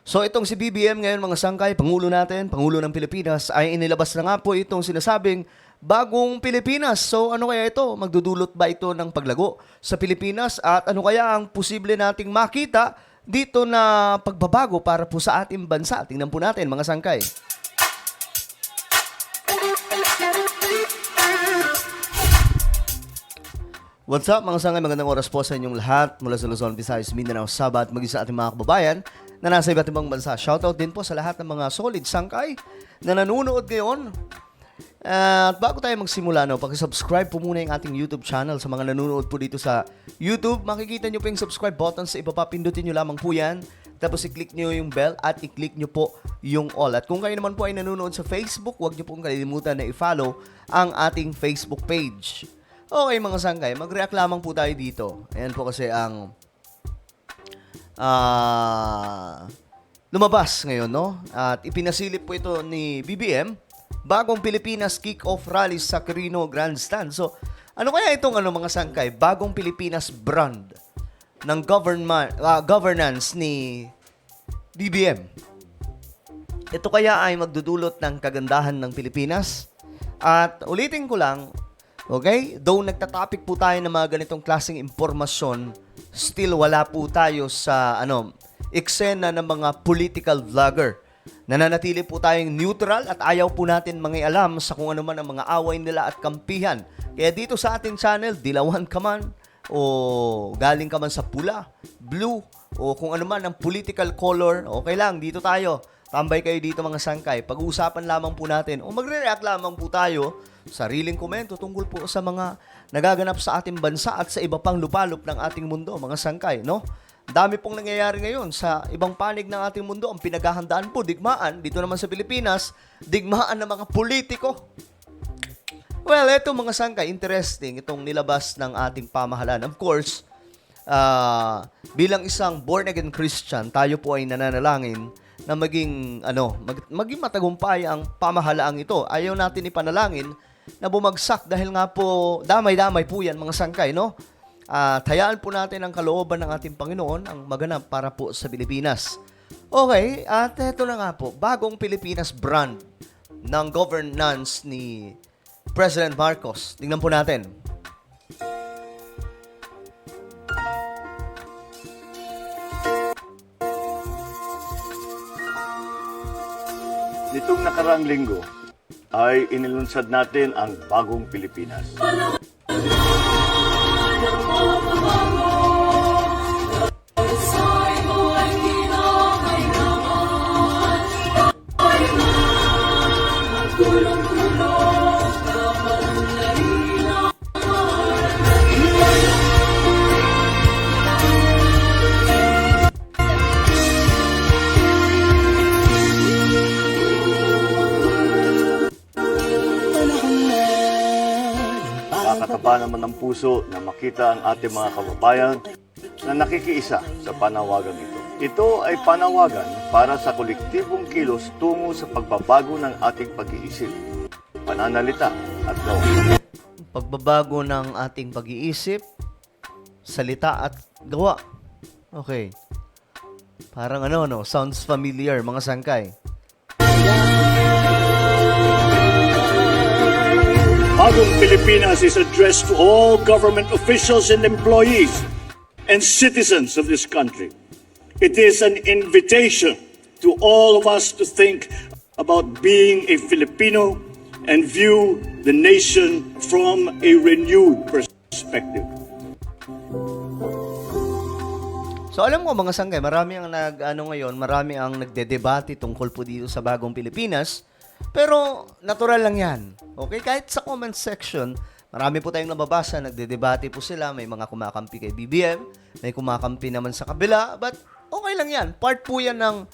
So itong si BBM ngayon mga sangkay, Pangulo natin, Pangulo ng Pilipinas, ay inilabas na nga po itong sinasabing bagong Pilipinas. So ano kaya ito? Magdudulot ba ito ng paglago sa Pilipinas? At ano kaya ang posible nating makita dito na pagbabago para po sa ating bansa? Tingnan po natin mga sangkay. What's up mga sangay? Magandang oras po sa inyong lahat mula sa Luzon, Visayas, Mindanao, Sabah at maging sa ating mga kababayan na nasa iba't ibang bansa. Shoutout din po sa lahat ng mga solid sangkay na nanonood ngayon. At bago tayo magsimula, pakisubscribe po muna yung ating YouTube channel sa mga nanonood po dito sa YouTube. Makikita nyo po yung subscribe button sa ibaba. Pindutin nyo lamang po yan. Tapos i-click nyo yung bell at i-click nyo po yung all. At kung kayo naman po ay nanonood sa Facebook, huwag nyo pong kalilimutan na i-follow ang ating Facebook page. Okay mga sangkay, mag-react lamang po tayo dito. Ayan po kasi ang lumabas ngayon, no? At ipinasilip po ito ni BBM, bagong Pilipinas kick-off rally sa Quirino Grandstand. So, ano kaya itong mga sangkay? Bagong Pilipinas brand ng governance ni BBM. Ito kaya ay magdudulot ng kagandahan ng Pilipinas? At ulitin ko lang, okay? Though nagtatapik po tayo ng mga ganitong klaseng impormasyon, still wala po tayo sa eksena ng mga political vlogger. Nananatili po tayong neutral at ayaw po natin mangialam sa kung ano man ang mga away nila at kampihan. Kaya dito sa ating channel, dilawan ka man o galing ka man sa pula, blue o kung ano man ang political color, okay lang, dito tayo. Tambay kayo dito mga sangkay. Pag-uusapan lamang po natin o magre-react lamang po tayo, sariling komento tungkol po sa mga nagaganap sa ating bansa at sa iba pang lupalop ng ating mundo, mga sangkay, no? Dami pong nangyayari ngayon sa ibang panig ng ating mundo. Ang pinaghahandaan po, digmaan. Dito naman sa Pilipinas, digmaan ng mga politiko. Well, eto mga sangkay, interesting itong nilabas ng ating pamahalaan. Of course, bilang isang born-again Christian, tayo po ay nananalangin na maging matagumpay ang pamahalaang ito. Ayaw natin ipanalangin na bumagsak dahil nga po damay-damay po yan mga sangkay, no? Hayaan po natin ang kalooban ng ating Panginoon ang maganap para po sa Pilipinas. Okay, at ito na nga po, bagong Pilipinas brand ng governance ni President Marcos. Tingnan po natin. Nitong nakaraang linggo ay inilunsad natin ang bagong Pilipinas. Nakakataba naman ng puso na makita ang ating mga kababayan na nakikiisa sa panawagang ito. Ito ay panawagan para sa kolektibong kilos tungo sa pagbabago ng ating pag-iisip, pananalita at gawa. Pagbabago ng ating pag-iisip, salita at gawa. Okay. Parang sounds familiar mga sangkay. Bagong Pilipinas is addressed to all government officials and employees and citizens of this country. It is an invitation to all of us to think about being a Filipino and view the nation from a renewed perspective. So alam mo mga sangkay, marami ang marami ang nagdedebate tungkol po dito sa bagong Pilipinas. Pero natural lang yan. Okay? Kahit sa comment section, marami po tayong nababasa, nagdedebate po sila, may mga kumakampi kay BBM, may kumakampi naman sa kabila, but okay lang yan. Part po yan ng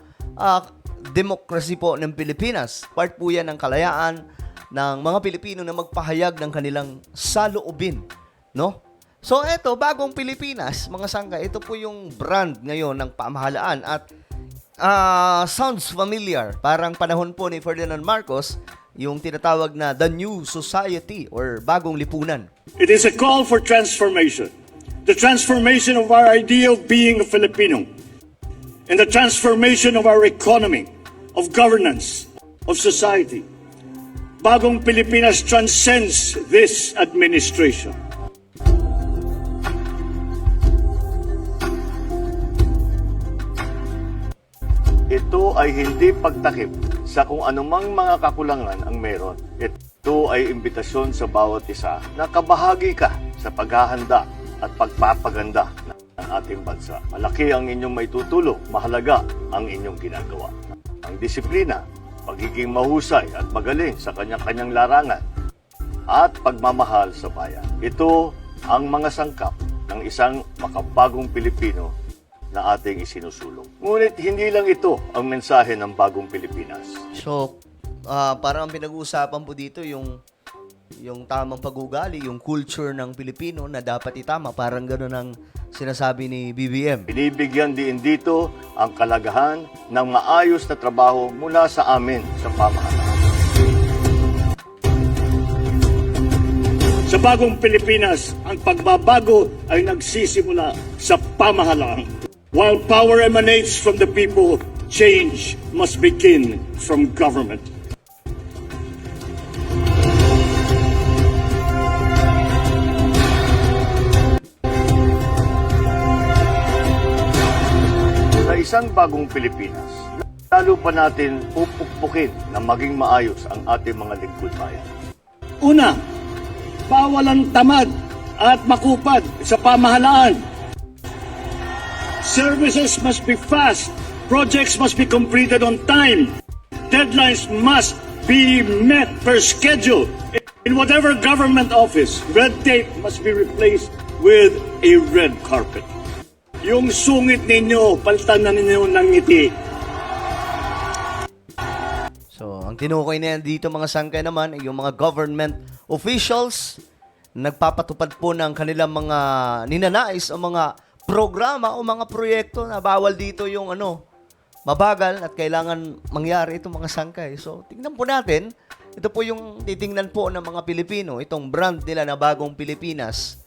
democracy po ng Pilipinas. Part po yan ng kalayaan ng mga Pilipino na magpahayag ng kanilang saloobin. No? So eto, bagong Pilipinas, mga sangka, ito po yung brand ngayon ng pamahalaan at sounds familiar. Parang panahon po ni Ferdinand Marcos, yung tinatawag na The New Society or Bagong Lipunan. It is a call for transformation. The transformation of our idea of being a Filipino. in the transformation of our economy, of governance, of society. Bagong Pilipinas transcends this administration. Ito ay hindi pagtakip sa kung anumang mga kakulangan ang meron. Ito ay imbitasyon sa bawat isa na kabahagi ka sa paghahanda at pagpapaganda ng ating bansa. Malaki ang inyong maitutulong, mahalaga ang inyong ginagawa. Ang disiplina, pagiging mahusay at magaling sa kanyang-kanyang larangan, at pagmamahal sa bayan. Ito ang mga sangkap ng isang makabagong Pilipino na ating isinusulong. Ngunit hindi lang ito ang mensahe ng bagong Pilipinas. So, parang ang pinag-uusapan po dito yung tamang pag-ugali, yung culture ng Pilipino na dapat itama. Parang gano'n ang sinasabi ni BBM. Binibigyan din dito ang kalagahan ng maayos na trabaho mula sa amin sa pamahalaan. Sa bagong Pilipinas, ang pagbabago ay nagsisimula sa pamahalaan. While power emanates from the people, change must begin from government. Sa isang bagong Pilipinas, lalo pa natin pupukpukin na maging maayos ang ating mga lingkod bayan. Una, bawal ang tamad at makupad sa pamahalaan. Services must be fast. Projects must be completed on time. Deadlines must be met per schedule. In whatever government office, red tape must be replaced with a red carpet. Yung sungit ninyo, palitan na ninyo ng ngiti. So, ang tinukoy na yan dito mga sangkay naman ay yung mga government officials nagpapatupad po ng kanilang mga ninanais o mga programa o mga proyekto na bawal dito yung mabagal at kailangan mangyari itong mga sangkay. So, tingnan po natin. Ito po yung titingnan po ng mga Pilipino, itong brand nila na Bagong Pilipinas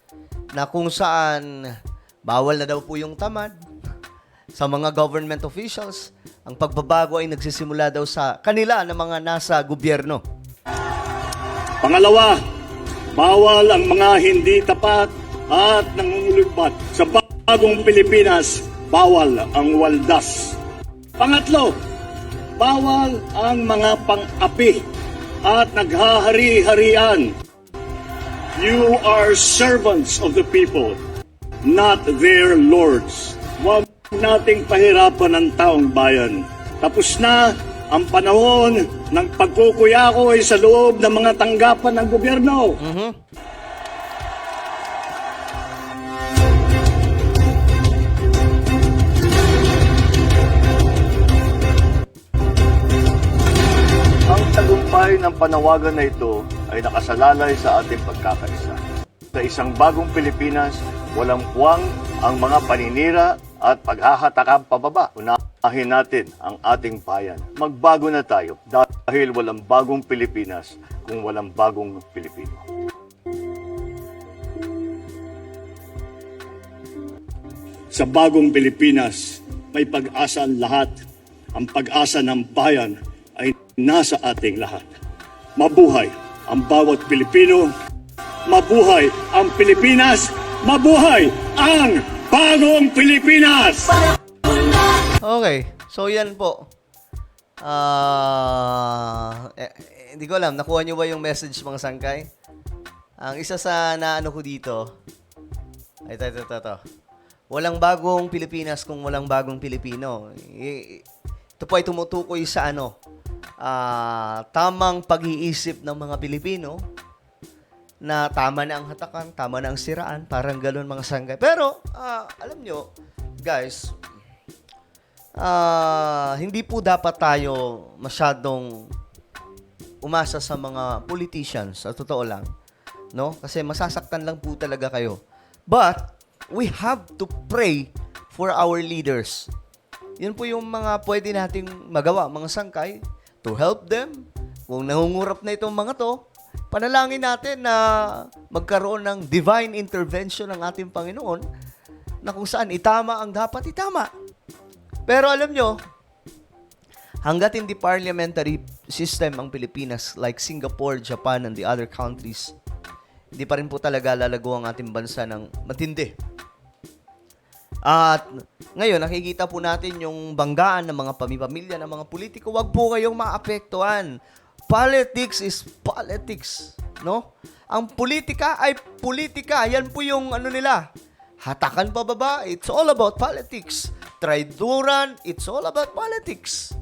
na kung saan bawal na daw po yung tamad sa mga government officials. Ang pagbabago ay nagsisimula daw sa kanila na mga nasa gobyerno. Pangalawa, bawal ang mga hindi tapat at nangungulugbat. Sa bagong Pilipinas, bawal ang waldas. Pangatlo, bawal ang mga pang-api at naghahari-harian. You are servants of the people, not their lords. Huwag nating pahirapan ang taong bayan. Tapos na ang panahon ng pagkukuyakoy sa loob ng mga tanggapan ng gobyerno. Ang tagumpay ng panawagan na ito ay nakasalalay sa ating pagkakaisa. Sa isang bagong Pilipinas, walang puwang ang mga paninira at paghahatakang pababa. Unahin natin ang ating bayan. Magbago na tayo dahil walang bagong Pilipinas kung walang bagong Pilipino. Sa bagong Pilipinas, may pag-asa ang lahat. Ang pag-asa ng bayan ay nasa ating lahat. Mabuhay ang bawat Pilipino. Mabuhay ang Pilipinas. Mabuhay ang bagong Pilipinas! Okay. So, yan po. Hindi ko alam. Nakuha nyo ba yung message mga sangkay? Ang isa sa naano ko dito. Ay, ito. Walang bagong Pilipinas kung walang bagong Pilipino. Ito po ay tumutukoy sa tamang pag-iisip ng mga Pilipino na tama na ang hatakan, tama na ang siraan, parang gano'n mga sangkay. Pero, alam nyo, guys, hindi po dapat tayo masyadong umasa sa mga politicians, sa totoo lang. No? Kasi masasaktan lang po talaga kayo. But, we have to pray for our leaders. Yun po yung mga pwede nating magawa, mga sangkay, to help them. Kung nangungurap na itong mga to, panalangin natin na magkaroon ng divine intervention ng ating Panginoon na kung saan itama ang dapat itama. Pero alam nyo, hanggat hindi parliamentary system ang Pilipinas like Singapore, Japan, and the other countries, hindi pa rin po talaga lalago ang ating bansa ng matindi. At ngayon, nakikita po natin yung banggaan ng mga pamilya ng mga politiko. Huwag po kayong maapektuhan. Politics is politics, no? Ang politika ay politika. Yan po yung ano nila. Hatakan pababa, it's all about politics. Traiduran, it's all about politics.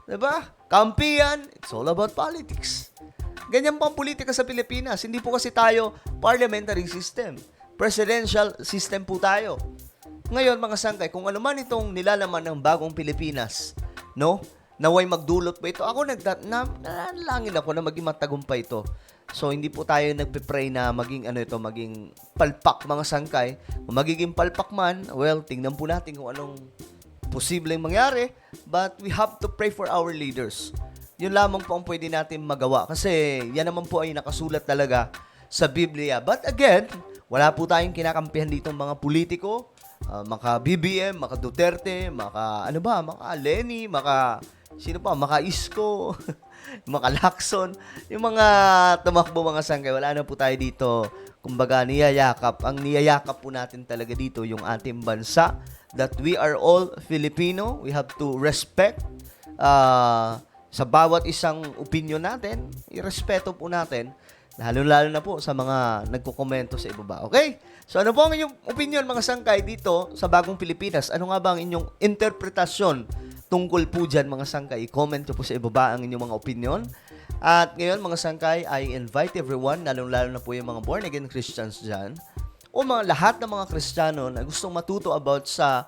Diba? Kampiyan, it's all about politics. Ganyan po ang politika sa Pilipinas. Hindi po kasi tayo parliamentary system. Presidential system po tayo. Ngayon, mga sangkay, kung ano man itong nilalaman ng bagong Pilipinas, no? Naway magdulot ba ito? Ako nanalangin ako na maging matagumpay ito. So, hindi po tayo nagpe-pray na maging maging palpak, mga sangkay. Kung magiging palpak man, well, tingnan po natin kung anong posibleng mangyari. But we have to pray for our leaders. Yun lamang po ang pwede natin magawa. Kasi yan naman po ay nakasulat talaga sa Biblia. But again, wala po tayong kinakampihan dito mga politiko. Maka BBM, maka Duterte, maka Lenny, maka Isko, maka Lacson, yung mga tumakbo mga sangkay, wala na po tayo dito. Kumbaga, niyayakap. Ang niyayakap po natin talaga dito yung ating bansa, that we are all Filipino. We have to respect sa bawat isang opinion natin, irespeto po natin. Lalo-lalo na po sa mga nagko-komento sa ibaba. Okay? So ano po ang inyong opinion mga sangkay dito sa bagong Pilipinas? Ano nga ba ang inyong interpretasyon tungkol po dyan mga sangkay? I-comment nyo po sa ibaba ang inyong mga opinion. At ngayon mga sangkay, I invite everyone, lalo-lalo na po yung mga born-again Christians dyan, o mga lahat ng mga Kristiyano na gustong matuto about sa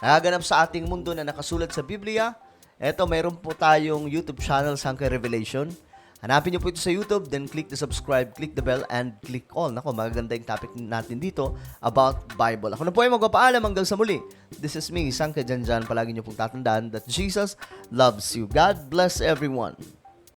nagaganap sa ating mundo na nakasulat sa Biblia. Eto, mayroon po tayong YouTube channel, Sangkay Revelation. Hanapin niyo po ito sa YouTube, then click the subscribe, click the bell, and click all. Nako, magaganda yung topic natin dito about Bible. Ako na po ay magpapaalam hanggang sa muli. This is me, Sangkay Janjan. Palagi niyo pong tatandaan that Jesus loves you. God bless everyone.